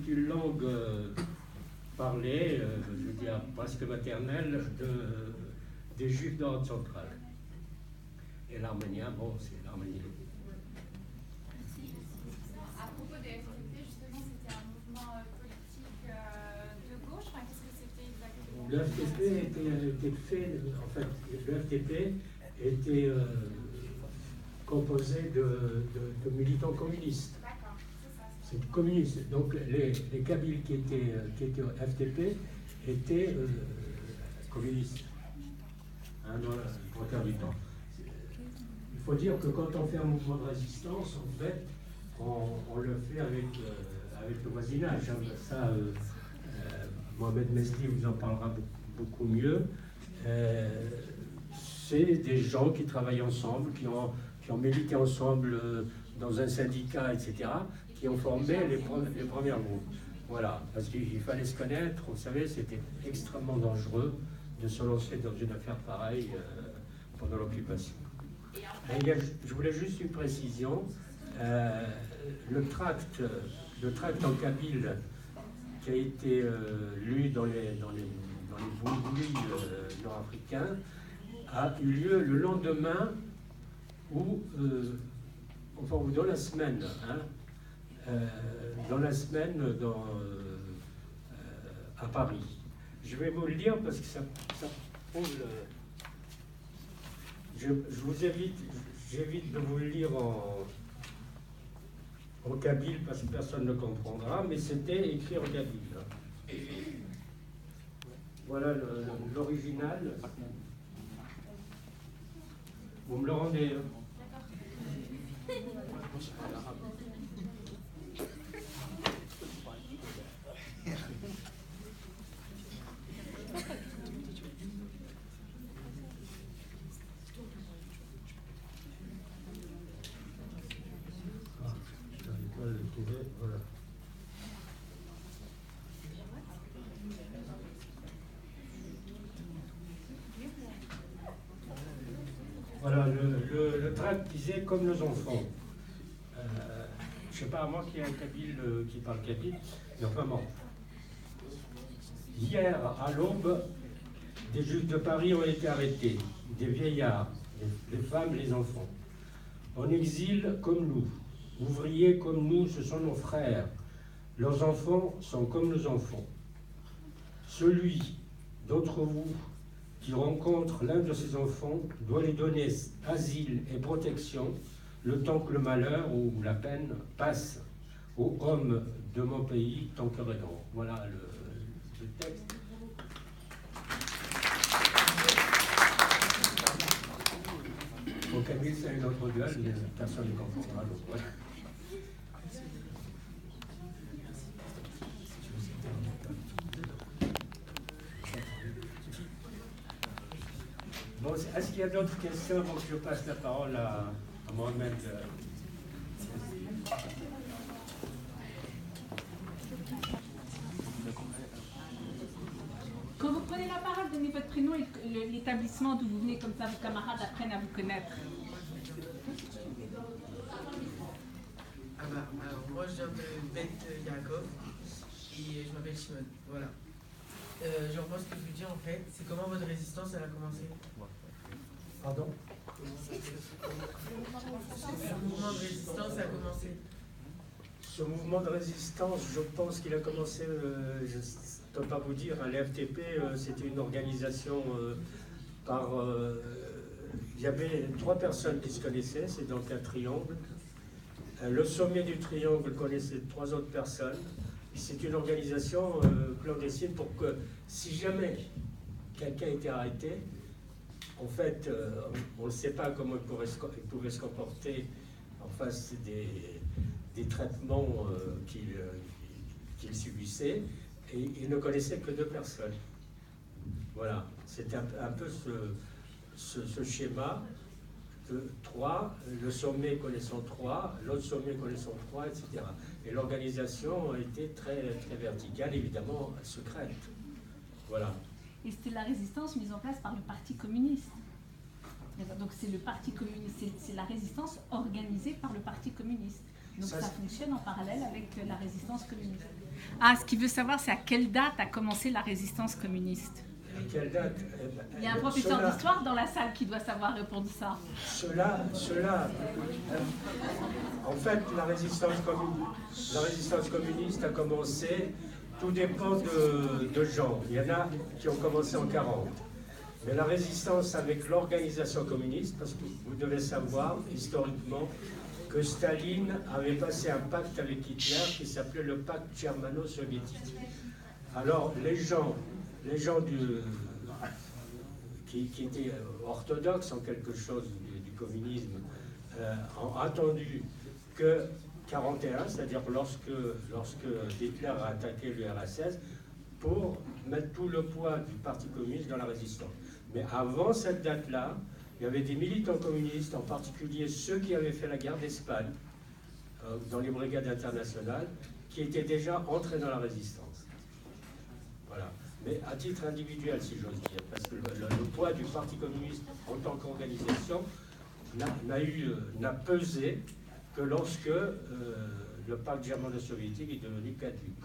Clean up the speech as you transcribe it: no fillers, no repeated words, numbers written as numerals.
une langue parlée, je veux dire presque maternelle, des Juifs d'Europe centrale. Et l'arménien, bon, c'est l'arménien. À propos des FTP, justement, c'était un mouvement politique de gauche. Enfin, qu'est-ce que c'était exactement? Le FTP était fait, en fait, le FTP était composé de militants communistes. D'accord, c'est ça. C'est communiste. Donc les Kabyles qui étaient au FTP étaient communistes. Hein, dans le trois quarts du temps. Il faut dire que quand on fait un mouvement de résistance, en fait, on le fait avec le voisinage. Hein. Ça, Mohamed Mesli vous en parlera beaucoup mieux. C'est des gens qui travaillent ensemble, qui ont milité ensemble dans un syndicat, etc., qui ont formé les premiers groupes. Voilà, parce qu'il fallait se connaître. Vous savez, c'était extrêmement dangereux de se lancer dans une affaire pareille pendant l'occupation. Je voulais juste une précision. Le tract en kabyle qui a été lu dans les bourguis nord-africains a eu lieu le lendemain ou dans la semaine, hein, à Paris. Je vais vous le lire parce que ça prouve j'évite de vous le lire en kabyle parce que personne ne comprendra, mais c'était écrit en kabyle. Voilà l'original. Vous me le rendez. Voilà, le tract disait comme nos enfants. Je ne sais pas, à moi qui est un kabyle qui parle kabyle, mais enfin bon. Hier, à l'aube, des Juifs de Paris ont été arrêtés, des vieillards, les femmes, les enfants. En exil comme nous, ouvriers comme nous, ce sont nos frères. Leurs enfants sont comme nos enfants. Celui d'entre vous qui rencontre l'un de ses enfants doit lui donner asile et protection le temps que le malheur ou la peine passe aux hommes de mon pays tant que grand. Voilà le texte. Au Camille, c'est une autre gueule, mais personne ne comprendra. Donc, voilà. Bon, est-ce qu'il y a d'autres questions avant que je passe la parole à Mohamed? Quand vous prenez la parole, donnez votre prénom et l'établissement d'où vous venez, comme ça vos camarades apprennent à vous connaître. Alors moi je viens de Beth Yaakov et je m'appelle Shimon. Voilà. Je reprends ce que je vous dis en fait, c'est comment votre résistance elle a commencé. Pardon? Ce mouvement de résistance a commencé. Ce mouvement de résistance, je pense qu'il a commencé, je ne peux pas vous dire, hein, l'FTP, c'était une organisation il y avait 3 personnes qui se connaissaient, c'est donc un triangle. Le sommet du triangle connaissait 3 autres personnes. C'est une organisation clandestine pour que, si jamais quelqu'un était arrêté, en fait, on ne sait pas comment il pouvait se comporter en face des traitements qu'il subissait, et il ne connaissait que 2 personnes. Voilà, c'était un peu ce schéma de 3, le sommet connaissant 3, l'autre sommet connaissant 3, etc. Et l'organisation était très, très verticale, évidemment secrète. Voilà. Et c'était la résistance mise en place par le Parti communiste. Donc c'est le Parti communiste, c'est la résistance organisée par le Parti communiste. Donc ça fonctionne en parallèle avec la résistance communiste. Ah, ce qu'il veut savoir, c'est à quelle date a commencé la résistance communiste. À quelle date? Il y a un professeur d'histoire dans la salle qui doit savoir répondre ça. En fait, la résistance communiste a commencé, tout dépend de gens. Il y en a qui ont commencé en 40. Mais la résistance avec l'organisation communiste, parce que vous devez savoir, historiquement, que Staline avait passé un pacte avec Hitler qui s'appelait le pacte germano-soviétique. Alors, les gens qui étaient orthodoxes en quelque chose du communisme ont attendu que 1941, c'est-à-dire lorsque Hitler a attaqué l'URSS, pour mettre tout le poids du Parti communiste dans la résistance. Mais avant cette date-là, il y avait des militants communistes, en particulier ceux qui avaient fait la guerre d'Espagne, dans les brigades internationales, qui étaient déjà entrés dans la résistance. Voilà. Mais à titre individuel, si j'ose dire, parce que le poids du Parti communiste en tant qu'organisation n'a pesé que lorsque le pacte germano-soviétique est devenu caduc.